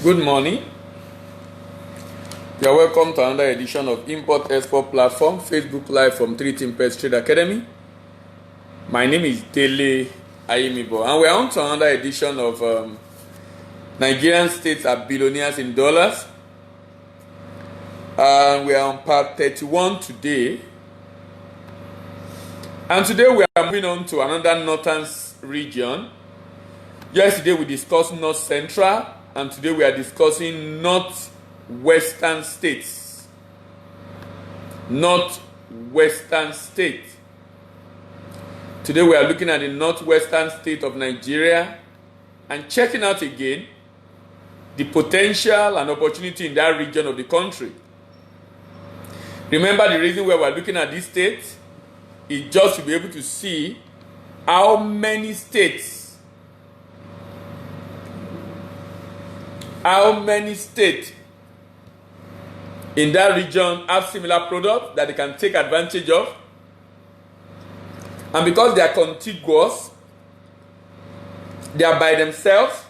Good morning. You are welcome to another edition of Import Export Platform, Facebook Live from 3 Pest Trade Academy. My name is Dele Ayimibo, and we are on to another edition of Nigerian states are billionaires in dollars. And we are on part 31 today. And today we are moving on to another northern region. Yesterday we discussed North Central, and today we are discussing Northwestern states. Northwestern state. Today we are looking at the Northwestern state of Nigeria and checking out again the potential and opportunity in that region of the country. Remember, the reason why we are looking at this state is just to be able to see how many states in that region have similar products that they can take advantage of. And because they are contiguous, they are by themselves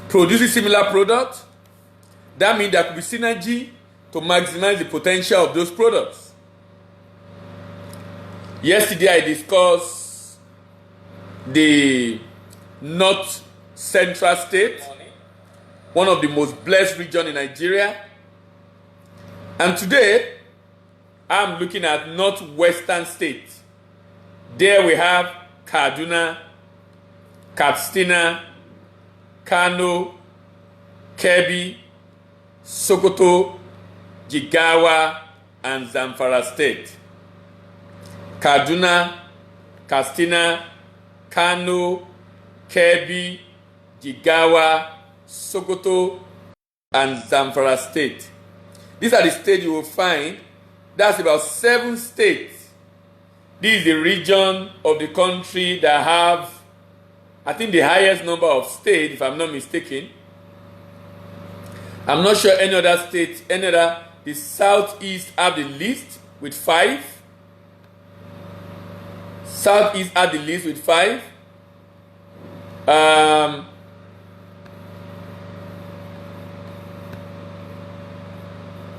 producing similar products, that means there could be synergy to maximize the potential of those products. Yesterday I discussed the North Central state, one of the most blessed regions in Nigeria. And today I'm looking at Northwestern state. There we have Kaduna, Katsina, Kano, Kebbi, Sokoto, Jigawa, and Zamfara state. Kaduna, Katsina, Kano, Kebbi, Jigawa, Sokoto, and Zamfara state. These are the states you will find. That's about 7 states. This is the region of the country that have, I think, the highest number of states, if I'm not mistaken. I'm not sure any other state, the Southeast have the least with 5. Southeast have the least with 5.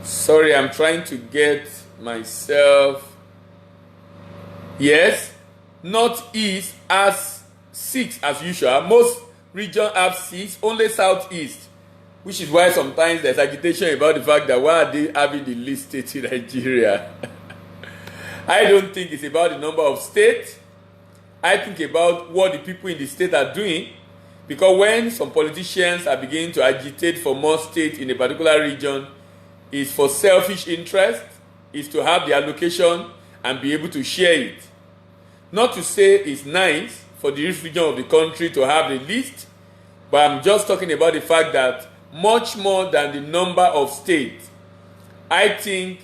Sorry, I'm trying to get myself. Yes, Northeast has 6 as usual. Most regions have 6, only Southeast, which is why sometimes there's agitation about the fact that why are they having the least states in Nigeria? I don't think it's about the number of states. I think about what the people in the state are doing, because when some politicians are beginning to agitate for more states in a particular region, it's for selfish interest, is to have the allocation and be able to share it. Not to say it's nice for the region of the country to have the list, but I'm just talking about the fact that much more than the number of states, I think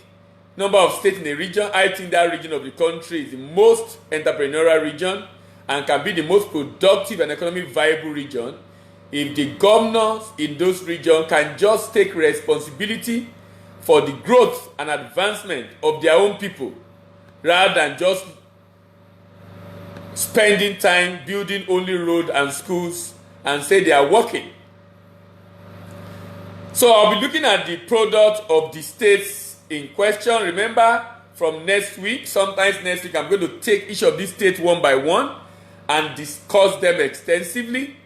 number of states in a region, I think that region of the country is the most entrepreneurial region and can be the most productive and economically viable region if the governors in those regions can just take responsibility for the growth and advancement of their own people, rather than just spending time building only roads and schools and say they are working. So I'll be looking at the product of the states in question. Remember, from next week, sometimes next week, I'm going to take each of these states one by one and discuss them extensively.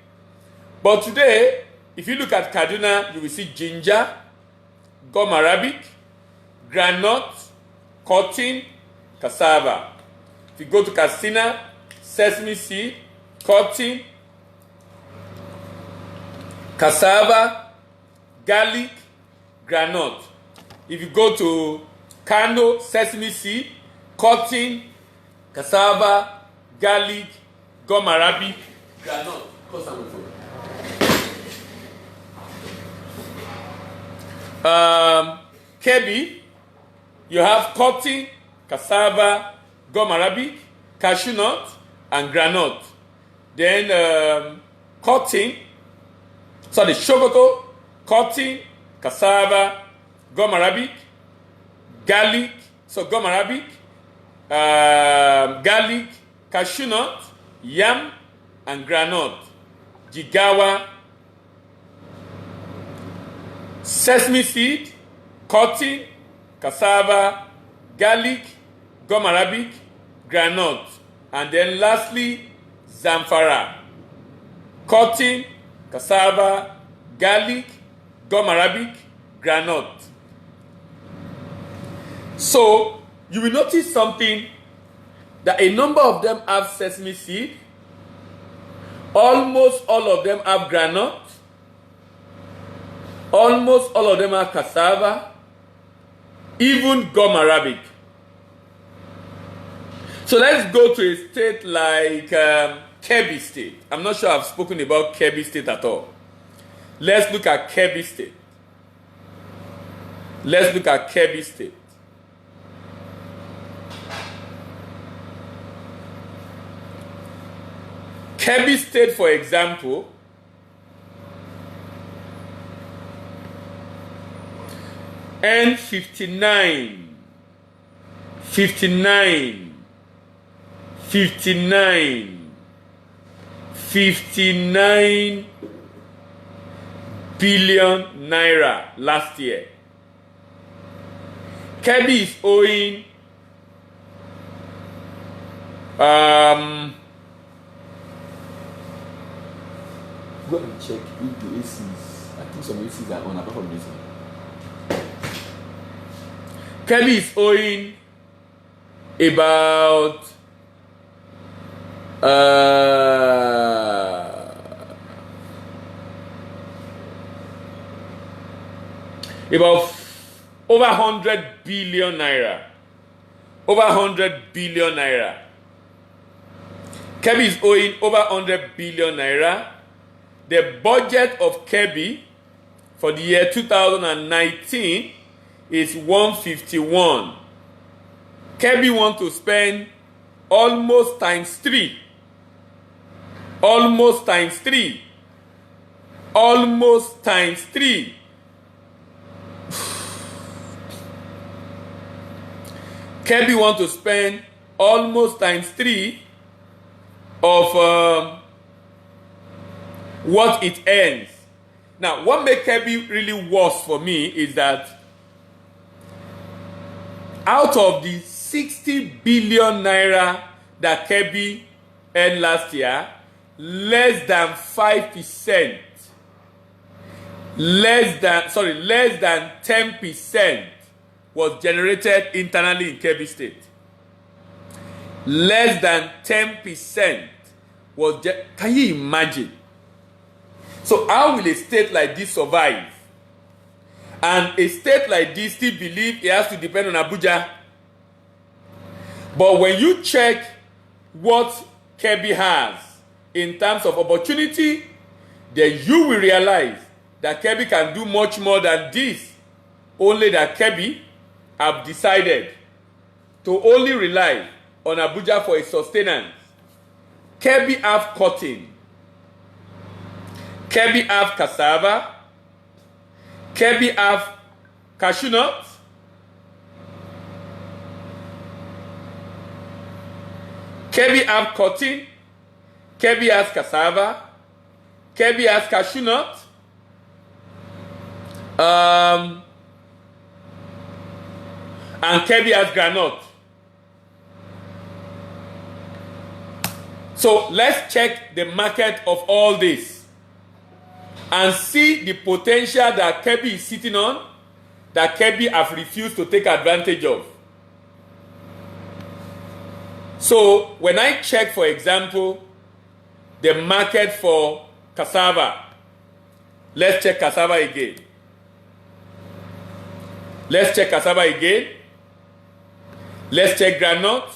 But today, if you look at Kaduna, you will see ginger, gum arabic, groundnut, cotton, cassava. If you go to Katsina, sesame seed, cotton, cassava, garlic, groundnut. If you go to Kano, sesame seed, cotton, cassava, garlic, gum arabic, groundnut. Kebbi, you have cotton, cassava, gum arabic, cashew nut, and groundnut. Then Sokoto, cotton, cassava, gum arabic, garlic, gum arabic, garlic, cashew nut, yam, and groundnut. Jigawa, sesame seed, cotton, cassava, garlic, gum arabic, groundnut, and then lastly zamfara. Cotton, cassava, garlic, gum arabic, groundnut. So you will notice something, that a number of them have sesame seed, almost all of them have groundnut, almost all of them have cassava, even gum arabic. So let's go to a state like Kebbi State. I'm not sure I've spoken about Kebbi State at all. Let's look at Kebbi State. Let's look at Kebbi State. Kebbi State, for example, and 59 billion naira last year. Kebbi is owing go and check if the ACs, I think some ACs are on apart from this one. Kebbi is owing about over 100 billion naira. Over 100 billion naira. Kebbi is owing over 100 billion naira. The budget of Kebbi for the year 2019 is 151. Kebbi want to spend almost times 3. Almost times 3. Almost times 3. Kebbi want to spend almost times 3 of what it earns. Now, what makes Kebbi really worse for me is that out of the 60 billion naira that Kebbi earned last year, less than 5%, less than 10% was generated internally in Kebbi State. Less than 10% was can you imagine? So how will a state like this survive? And a state like this still believe it has to depend on Abuja. But when you check what Kebbi has in terms of opportunity, then you will realize that Kebbi can do much more than this. Only that Kebbi have decided to only rely on Abuja for its sustenance. Kebbi have cotton. Kebbi have cassava. Kebbi have cashew nut. Kebbi have cotton. Kebbi has cassava. Kebbi has cashew nut. And Kebbi has groundnut. So let's check the market of all this and see the potential that Kebbi is sitting on, that Kebbi have refused to take advantage of. So when I check, for example, the market for cassava, let's check cassava again. Let's check cassava again. Let's check groundnut.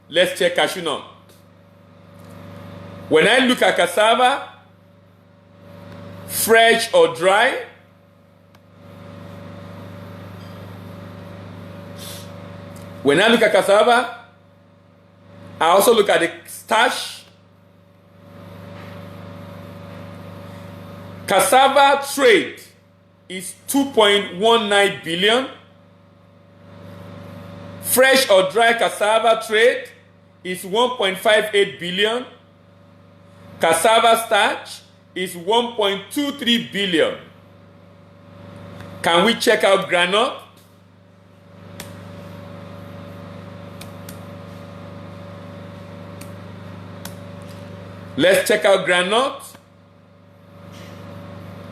Let's check cashew nut. When I look at cassava, fresh or dry, when I look at cassava, I also look at the starch. Cassava trade is 2.19 billion. Fresh or dry cassava trade is 1.58 billion. Cassava starch is 1.23 billion. Can we check out groundnut? Let's check out groundnut.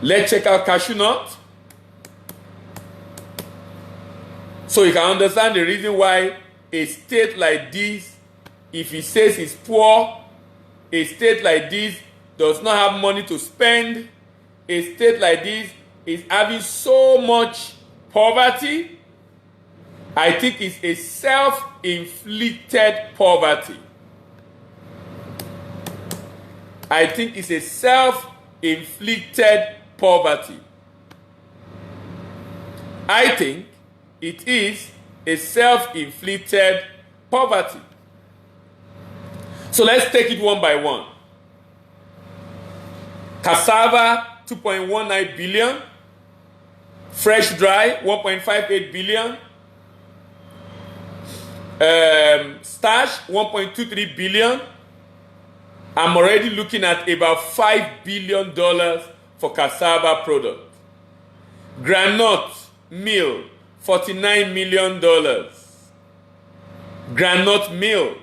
Let's check out cashew nut. So you can understand the reason why a state like this, if it says it's poor, a state like this does not have money to spend, a state like this is having so much poverty, I think it's a self-inflicted poverty. I think it's a self-inflicted poverty. I think it is a self-inflicted poverty. So let's take it one by one. Cassava, 2.19 billion. Fresh dry, 1.58 billion. Starch, 1.23 billion. I'm already looking at about $5 billion for cassava product. Groundnut meal, $49 million. Groundnut meal.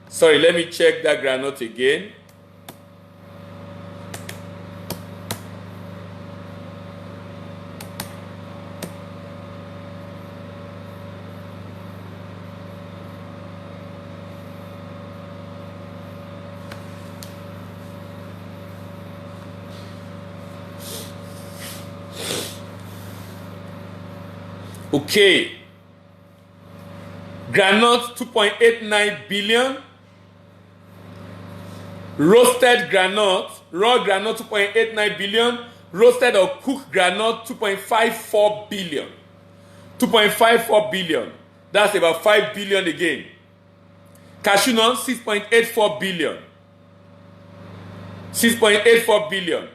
Sorry, let me check that groundnut again. Okay. Groundnut, 2.89 billion. Roasted groundnut, raw groundnut, 2.89 billion. Roasted or cooked groundnut, 2.54 billion. 2.54 billion. That's about 5 billion again. Cashew nut, 6.84 billion. 6.84 billion.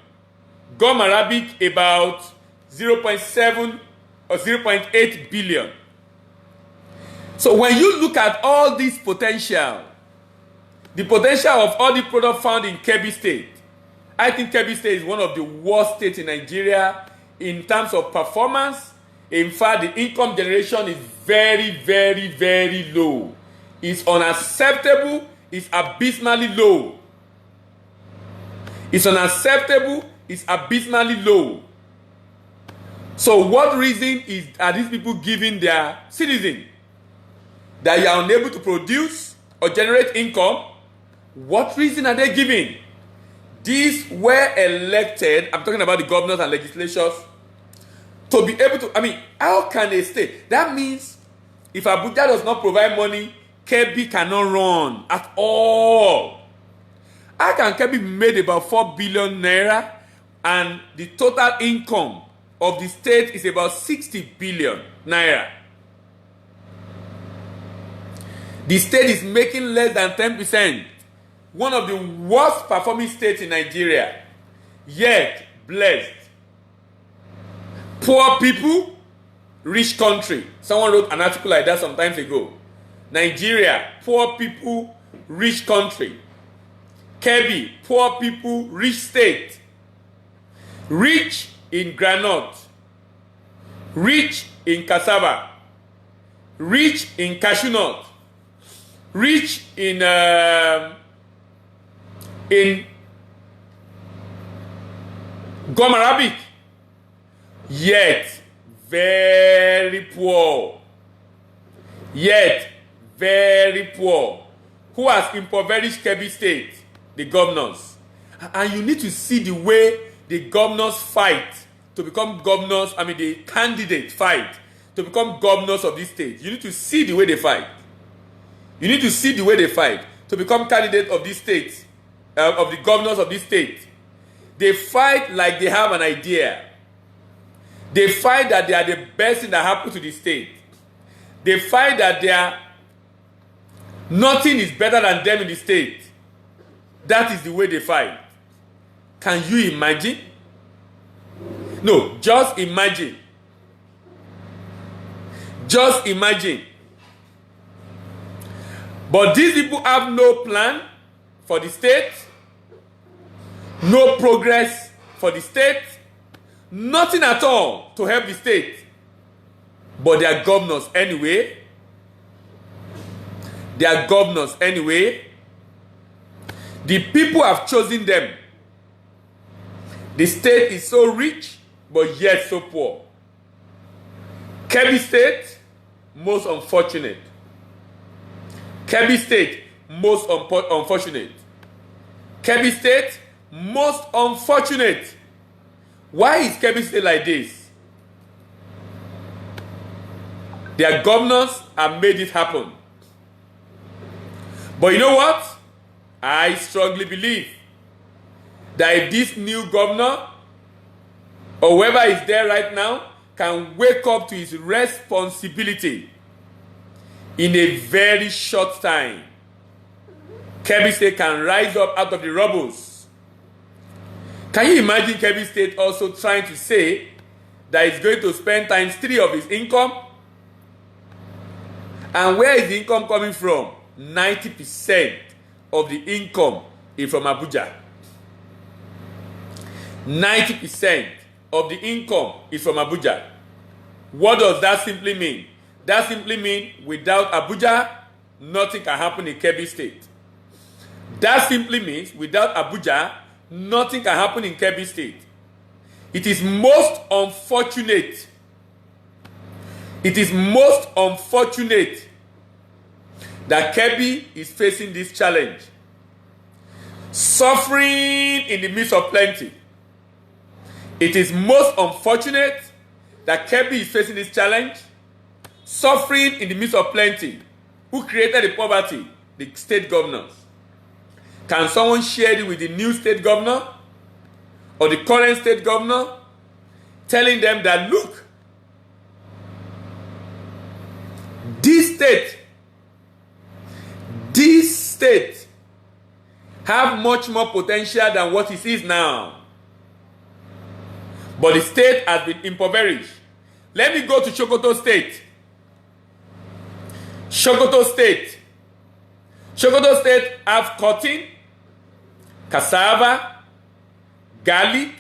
Gum Arabic, about 0.7 or 0.8 billion. So when you look at all this potential, the potential of all the products found in Kebbi State, I think Kebbi State is one of the worst states in Nigeria in terms of performance. In fact, the income generation is very, very, very low. It's unacceptable. It's abysmally low. It's unacceptable. It's abysmally low. So what reason are these people giving their citizens? That you are unable to produce or generate income? What reason are they giving? These were elected, I'm talking about the governors and legislatures, to be able to, how can they stay? That means if Abuja does not provide money, Kebbi cannot run at all. How can Kebbi be made about 4 billion naira and the total income of the state is about 60 billion naira? The state is making less than 10%. One of the worst performing states in Nigeria, yet blessed. Poor people, rich country. Someone wrote an article like that some time ago. Nigeria, poor people, rich country. Kebbi, poor people, rich state. Rich in groundnut, rich in cassava, rich in cashew nut, rich in gum Arabic, yet very poor. Yet very poor. Who has impoverished Kebbi State? The governors. And you need to see the way the governors fight to become governors. The candidates fight to become governors of this state. You need to see the way they fight. You need to see the way they fight to become candidates of this state, of the governors of this state. They fight like they have an idea. They fight that they are the best thing that happened to the state. They fight that nothing is better than them in the state. That is the way they fight. Can you imagine? No, just imagine. Just imagine. But these people have no plan for the state, no progress for the state, Nothing at all to help the state. But they are governors anyway. They are governors anyway. The people have chosen them. The state is so rich, but yet so poor. Kebbi State, most unfortunate. Kebbi State, most unfortunate. Kebbi State, most unfortunate. Why is Kebbi State like this? Their governors have made it happen. But you know what? I strongly believe that if this new governor or whoever is there right now can wake up to his responsibility in a very short time, Kebbi State can rise up out of the rubble. Can you imagine Kebbi State also trying to say that it's going to spend times 3 of his income? And where is the income coming from? 90% of the income is from Abuja. 90% of the income is from Abuja. What does that simply mean? That simply means without Abuja, nothing can happen in Kebbi State. That simply means without Abuja, nothing can happen in Kebbi State. It is most unfortunate. It is most unfortunate that Kebbi is facing this challenge. Suffering in the midst of plenty. It is most unfortunate that Kebbi is facing this challenge. Suffering in the midst of plenty. Who created the poverty? The state governors. Can someone share it with the new state governor or the current state governor, telling them that, look, this state have much more potential than what it is now. But the state has been impoverished. Let me go to Sokoto State. Sokoto State. Sokoto State have cotton, cassava, garlic,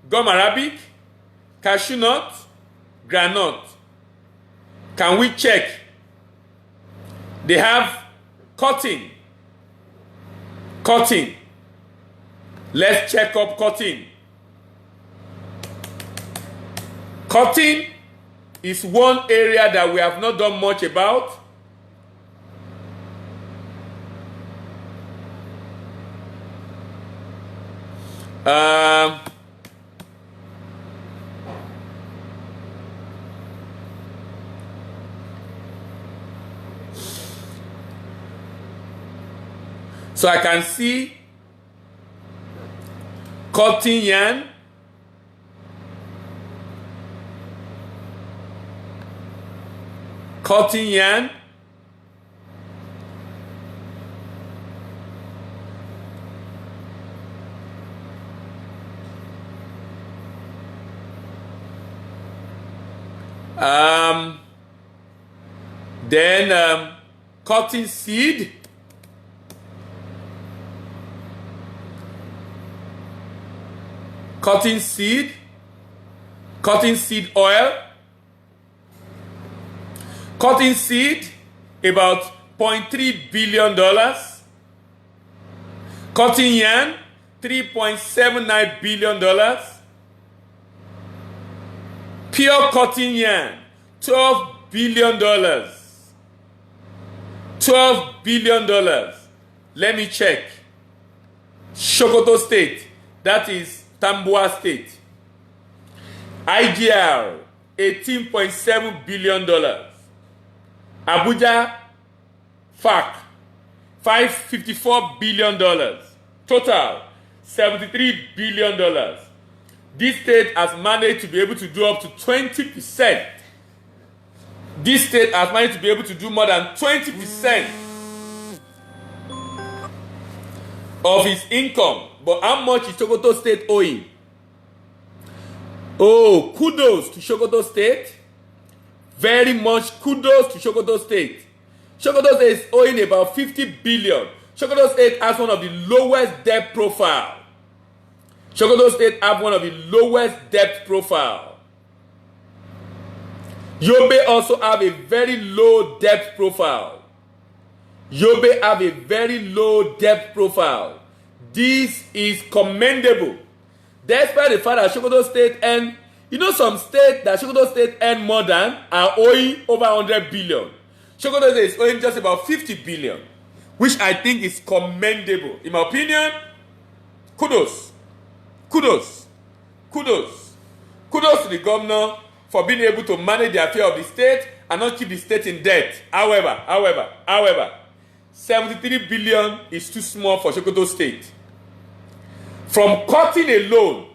gum arabic, cashew nut, groundnut. Can we check? They have cotton. Cotton. Let's check up cotton. Cotton is one area that we have not done much about. So I can see cotton yarn, cotton yarn, then cotton seed, cotton seed oil, cotton seed about $0.3 billion, cotton yarn $3.79 billion, pure cotton yarn $12 billion, $12 billion. Let me check. Sokoto State, that is Tambuwa State. IGR, $18.7 billion. Abuja, FAC, $554 billion. Total, $73 billion. This state has managed to be able to do up to 20%. This state has managed to be able to do more than 20% of its income. But how much is Sokoto State owing? Oh, kudos to Sokoto State. Very much kudos to Sokoto State. Sokoto State is owing about 50 billion. Sokoto State has one of the lowest debt profile. Sokoto State have one of the lowest debt profile. Yobe also have a very low debt profile. Yobe have a very low debt profile. This is commendable. Despite the fact that Sokoto State earn, some states that Sokoto State earn more than are owing over 100 billion. Sokoto State is owing just about 50 billion, which I think is commendable. In my opinion, kudos to the governor for being able to manage the affair of the state and not keep the state in debt. However, 73 billion is too small for Sokoto State. From cutting a loan,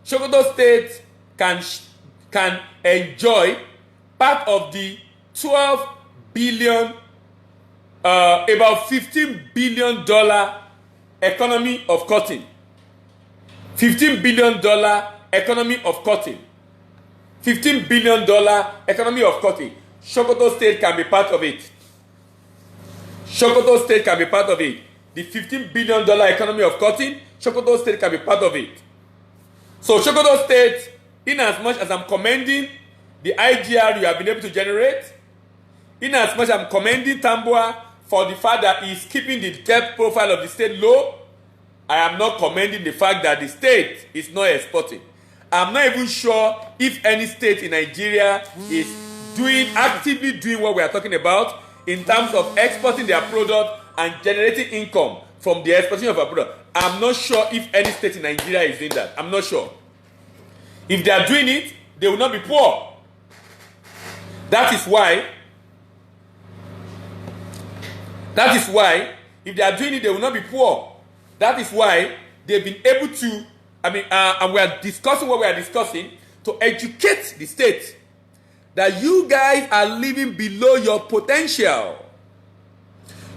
Sokoto State can enjoy part of the 12 billion, about $15 billion economy of cotton. $15 billion economy of cotton. $15 billion economy of cotton. Sokoto State can be part of it. Sokoto State can be part of it. The $15 billion economy of cotton, Sokoto State can be part of it. So Sokoto State, in as much as I'm commending the IGR you have been able to generate, in as much as I'm commending Tambuwal for the fact that he's keeping the debt profile of the state low, I am not commending the fact that the state is not exporting. I'm not even sure if any state in Nigeria is actively doing what we are talking about in terms of exporting their product and generating income from the exportation of our product. I'm not sure if any state in Nigeria is doing that. I'm not sure. If they are doing it, they will not be poor. That is why, if they are doing it, they will not be poor. That is why they've been able to, and we are discussing what we are discussing, to educate the state that you guys are living below your potential.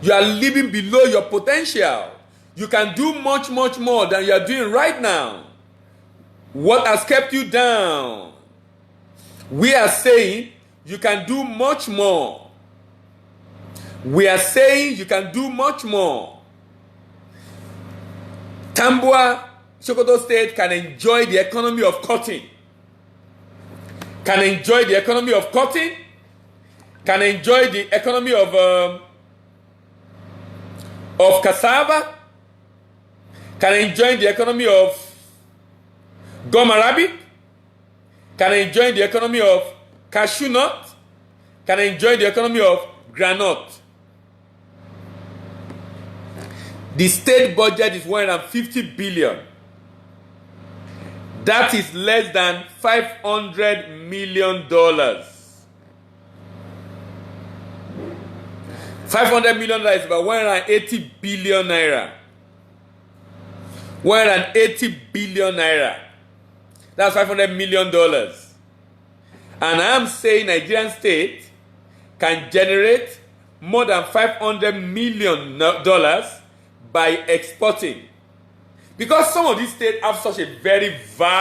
You are living below your potential. You can do much, much more than you are doing right now. What has kept you down? We are saying you can do much more. We are saying you can do much more. Tambuwal, Sokoto State can enjoy the economy of cotton. Can enjoy the economy of cotton. Can enjoy the economy of cassava. Can enjoy the economy of gum arabic. Can enjoy the economy of cashew nut. Can enjoy the economy of granite. The state budget is 150 billion. That is less than $500 million. $500 million is about 180 billion naira. 180 billion naira. That's $500 million. And I am saying Nigerian state can generate more than $500 million by exporting. Because some of these states have such a very vast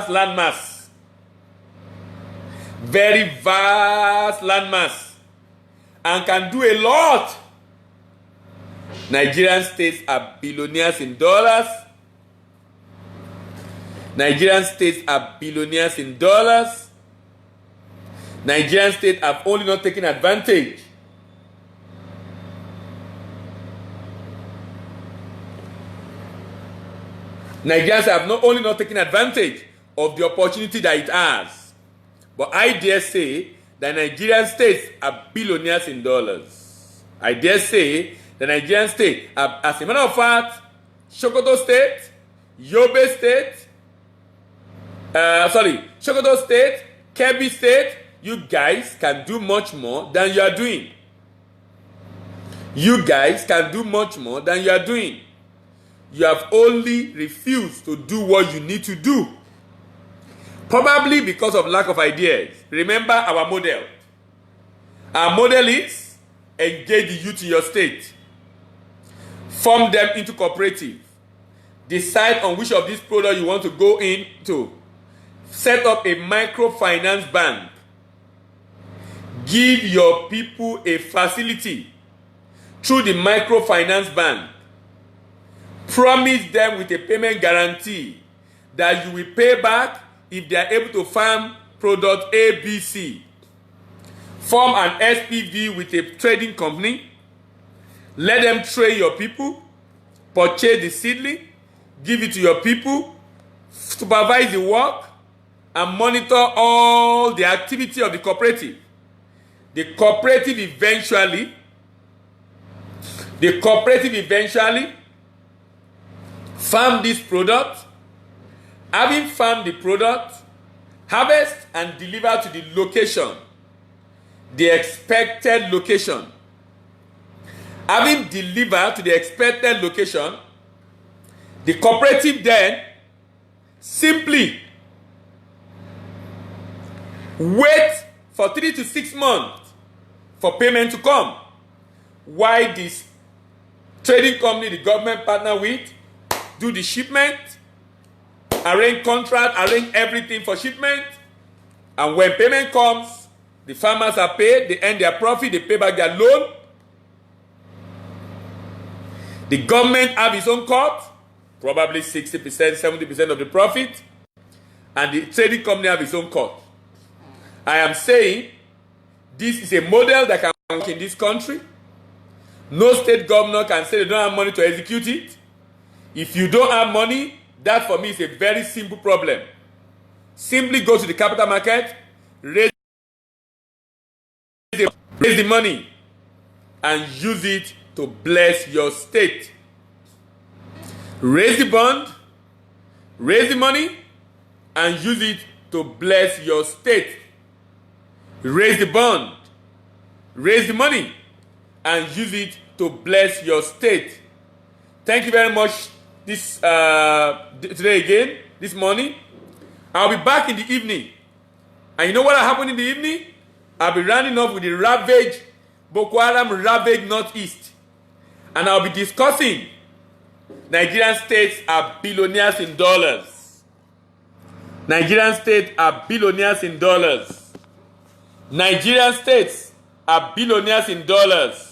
landmass. Very vast landmass. And can do a lot. Nigerian states are billionaires in dollars. Nigerian states are billionaires in dollars. Nigerian states have only not taken advantage. Nigerians have not only not taken advantage of the opportunity that it has, but I dare say that Nigerian states are billionaires in dollars. I dare say the Nigerian state, as a matter of fact, Sokoto State, Yobe State, Sokoto State, Kebbi State, you guys can do much more than you are doing. You guys can do much more than you are doing. You have only refused to do what you need to do. Probably because of lack of ideas. Remember our model. Our model is engage the youth in your state. Form them into cooperative. Decide on which of these products you want to go into. Set up a microfinance bank. Give your people a facility through the microfinance bank. Promise them with a payment guarantee that you will pay back if they are able to farm product ABC. Form an SPV with a trading company. Let them train your people, purchase the seedling, give it to your people, supervise the work, and monitor all the activity of the cooperative. The cooperative eventually farm this product. Having farmed the product, harvest and deliver to the location, the expected location. Having delivered to the expected location, the cooperative then simply wait for 3 to 6 months for payment to come, while this trading company the government partner with do the shipment, arrange contract, arrange everything for shipment, and when payment comes, the farmers are paid, they earn their profit, they pay back their loan. The government have its own cut, probably 60%, 70% of the profit, and the trading company have its own cut. I am saying this is a model that can work in this country. No state governor can say they don't have money to execute it. If you don't have money, that for me is a very simple problem. Simply go to the capital market, raise the money, and use it to bless your state. Raise the bond, raise the money, and use it to bless your state. Raise the bond, raise the money, and use it to bless your state. Thank you very much today again, this morning. I'll be back in the evening. And you know what will happen in the evening? I'll be rounding up with the Boko Haram ravaged Northeast. And I'll be discussing Nigerian states are billionaires in dollars. Nigerian states are billionaires in dollars. Nigerian states are billionaires in dollars.